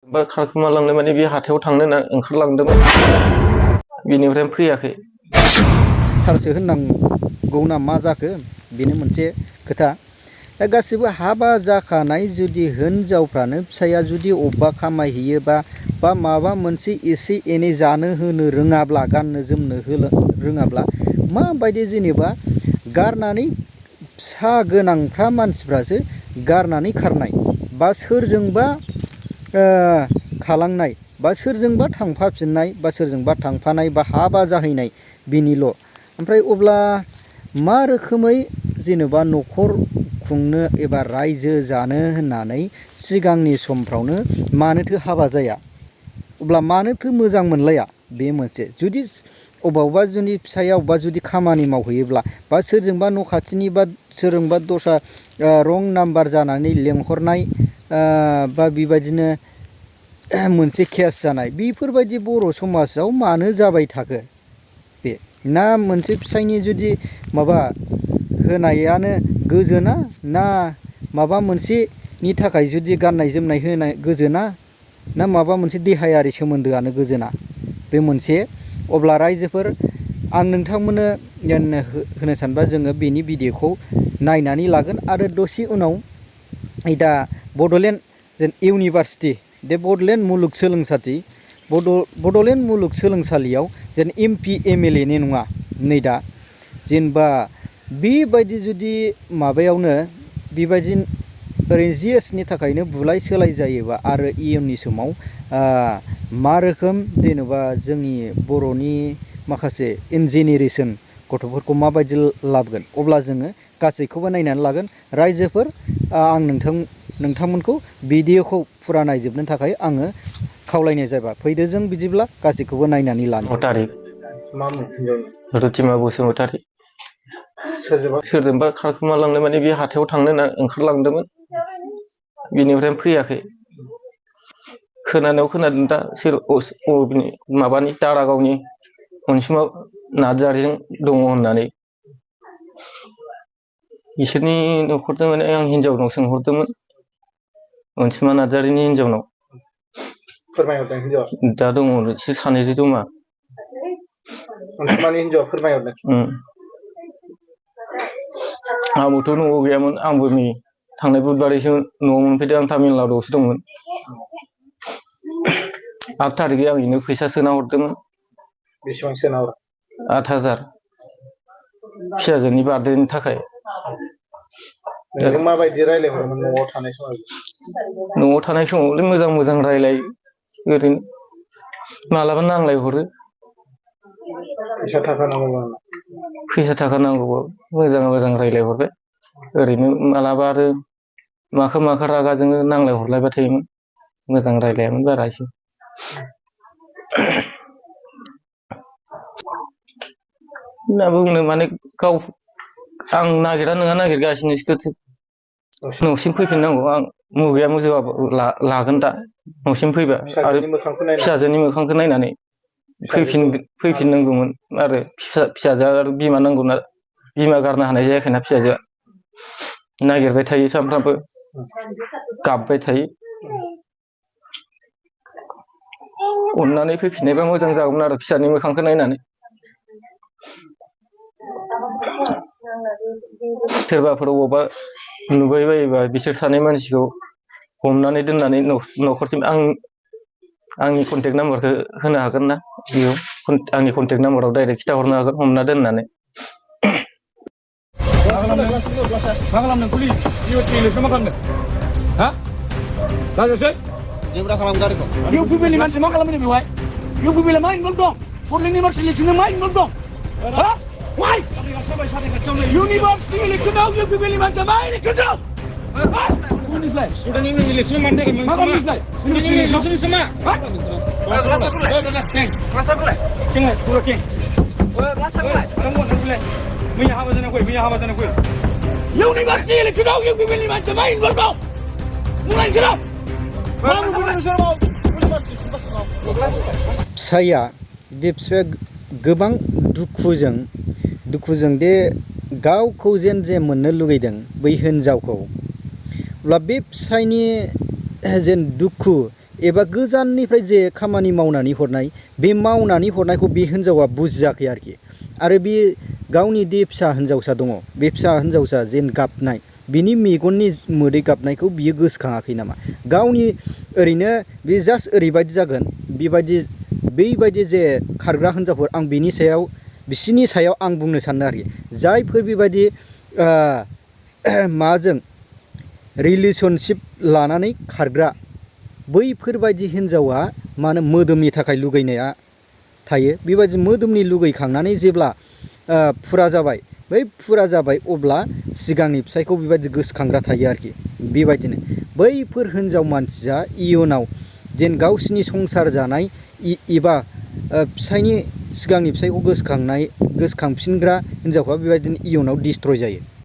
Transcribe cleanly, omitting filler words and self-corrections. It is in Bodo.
बा खारखोमालांनो माने बे हाथायाव थांनो होनना ओंखारलांदोंमोन बेनिफ्राय फैयाखै। थारसो होननांगौ ना मा जाखो बेनो मोनसे खोथा। दा गासिबो हाबा जाखानाय जुदि हिनजावफ्रानो फिसाया जुदि अबेबा खामायहैयोबा बा माबा मोनसे एसे एनै जानो होनो रोङाब्ला गाननो जोमनो रोङाब्ला माबायदि जेनेबा गारनानै फिसा गोनांफ्रा मानसिफ्रासो गारनानै खारनाय बा सोरजोंबा खालांनाय बा सोरजोंबा थांफाफिननाय बा सोरजोंबा थांफानाय बा हाबा जाहैनाय बेनिल'। ओमफ्राय अब्ला मा रोखोमै जेनेबा न'खर खुंनो एबा रायजो जानो होननानै सिगांनि समफ्रावनो मानोथो हाबा जाया, अब्ला मानोथो मोजां मोनलाया? बे मोनसे जुदि अबावबा जुदि फिसाया अबेबा जुदि खामानि मावहैयोब्ला बा सोरजोंबा न' खाथिनि बा सोरजोंबा दस्रा रं नाम्बार जानानै लेंहरनाय बा बेबायदिनो मोनसे केस जानाय बेफोरबायदि बर' समाजाव मानो जाबाय थाखो? बे ना मोनसे फिसायनि जुदि माबा होनायानो गोजोना, ना माबा मोनसेनि थाखाय जुदि गाननाय जोमनाय होनाय गोजोना, ना माबा मोनसे देहायारि सोमोन्दोआनो गोजोना? बे मोनसे। अब्ला रायजोफोर आं नोंथांमोननो होनो सानबा जोङो बेनि भिडिअखौ नायनानै लागोन आरो दसे उनाव दा बड'लेण्ड इउनिभारसिटि बे बड'लेण्ड बड'लेण्ड मुलुगसोलोंसालियाव जेन MP MLA नि नङा नै दा जेनेबा बेबायदि जुदि माबायावनो बेबायदि ओरैनो GS नि थाखायनो बुलाय सोलाय जायोबा आरो इयुननि समाव मा रोखोम जेनेबा जोंनि बर'नि माखासे जेनेरेसन गथ'फोरखौ माबायदि लाबोगोन, अब्ला जोङो गासैखौबो नायनानै लागोन। रायजोफोर आं नोंथांमोनखौ भिडिअखौ फुरा नायजोबनो थाखाय आङो खावलायनाय जाबाय। फैदो जों बिदिब्ला गासैखौबो नायनानै लानो। रुथिमा बसुमतारी सोरजोंबा खारखोमालांनो माने बे हाथायाव थांनो होनना ओंखारलांदोंमोन बेनिफ्राय फैयाखै। खोनानायाव खोनादों दा सोर माबानि दारागावनि अनसुमा नार्जारिजों दङ होननानै। बिसोरनि न'खरजों माने आं हिनजावनाव सोंहरदोंमोन, अनसुमा नार्जारिनि हिनजावनाव। फोरमायहरदों हिनजावा? दा दङ बिसोर सानैजों जमा। अनसुमानि हिनजावा फोरमायहरदों? आंबोथ' न'आव गैयामोन, आंबो नै थांनाय बुधबारैसो न'आव मोनफैदों। आं तामिलनाडुआवसो दंमोन। 8 थारिखै आं बेनो फैसा सोना हरदोंमोन। बेसेबां सोना हरदों? 8,000 फिसाजोनि बार्थडेनि थाखाय। नोंजों माबायदि रायलायहरोमोन न'आव थानाय समाव? न'आव थानाय समावलाय मोजां मोजां रायलायो, ओरैनो मालाबा नांलायहरो। फैसा थाखा नांगौबा? फैसा थाखा नांगौबा मोजां मोजां रायलायहरबाय। ओरैनो मालाबा आरो माखो रागा जोङो नांलायहरलायबाय थायोमोन। मोजां रायलायामोन बारा एसे। होनना बुंनो माने गाव आं नागिरा नङा नागिरगासिनोसो न'सिम फैफिननांगौ। आं मुगाया मोजौआबो लागोन दा न'सिम फैबा आरो फिसाजोनि मोखांखौ नायनानै फैफिननांगौमोन। आरो फिसाजोआ आरो बिमा नांगौना, बिमा गारनो हानाय जायाखैना फिसाजोआ। नागिरबाय थायो सानफ्रामबो, गाबबाय थायो। अननानै फैफिननायबा मोजां जागौमोन आरो फिसानि मोखांखौ नायनानै। सोरबाफोर अबावबा नुबाय बायोबा बिसोर सानै मानसिखौ हमनानै दोननानै न'खरसिम आंनि कन्टेक्ट नाम्बारखौ होनो हागोन ना? बेयाव आंनि कन्टेक्ट नाम्बाराव डाइरेक्ट खिथाहरनो हागोन हमना दोननानै। मा खालामदों पुलिस? इलेक्सन मा खालामदों? हा? लाजोबसै? जेबो दा खालाम गारिखौ। इउपिपिएलनि मानसि मा खालामदों बेवहाय? इउपिपिएलआ मा इनभल्भ दं? बड'लेण्ड इउनिभारसिटि इलेक्सनाव मा इनभल्भ दं? हा? वाइ? इउनिभारसिटि इलेक्सनाव इउपिपिएलनि मानसिया मा इलेक्सन दं? हा? स्टुडेन्ट इउनियन इलेक्सन मानो थाखाय मा खालामदोंलाय? स्टुडेन्ट इउनियन इलेक्सन मा? हा? मैया हाबा जाना फै, मैया हाबा जाना फै। इउनिभारसिटि इलेक्सनाव इउपिपिएलनि मानसिया मा इनभल्भ दं? बुंलाय नोंसोरो। फिसाया गोबां दुखुजों दे गावखौ जे मोननो लुगैदों बै हिनजावखौ, अब्ला बे फिसायनि जेन दुखु एबा गोजाननिफ्राय जे खामानि मावनानै हरनाय बे मावनानै हरनायखौ बे हिनजावा बुजियाखै आरोखि आरो बे गावनि दे फिसा हिनजावसा दङ बे फिसा हिनजावसा जेन गाबनाय बिनि मेगननि मोदै गाबनायखौ बियो गोसोखाङाखै नामा गावनि ओरैनो बे जास्ट ओरैबायदि जागोन बेबायदि जे खारग्रा हिनजावफोर आं बिसिनि सायाव आं बुंनो सानो आरोखि जायफोर बेबायदि माजों रिलेसनशिप लानानै खारग्रा बैफोरबायदि हिनजावा मानो मोदोमनि थाखाय लुगैनाया थायो बेबायदि मोदोमनि लुगैखांनानै जेब्ला फुरा जाबाय बै फुरा जाबाय अब्ला सिगांनि फिसायखौ बेबायदि गोसोखांग्रा थायो आरोखि बेबायदिनो बैफोर हिनजाव मानसिया इयुनाव जेन गावसिनि संसार जानाय एबा सिगांनि फिसायखौ गोसोखांफिनग्रा हिनजावफ्रा बेबायदिनो इयुनाव डिस्ट्रय जायो।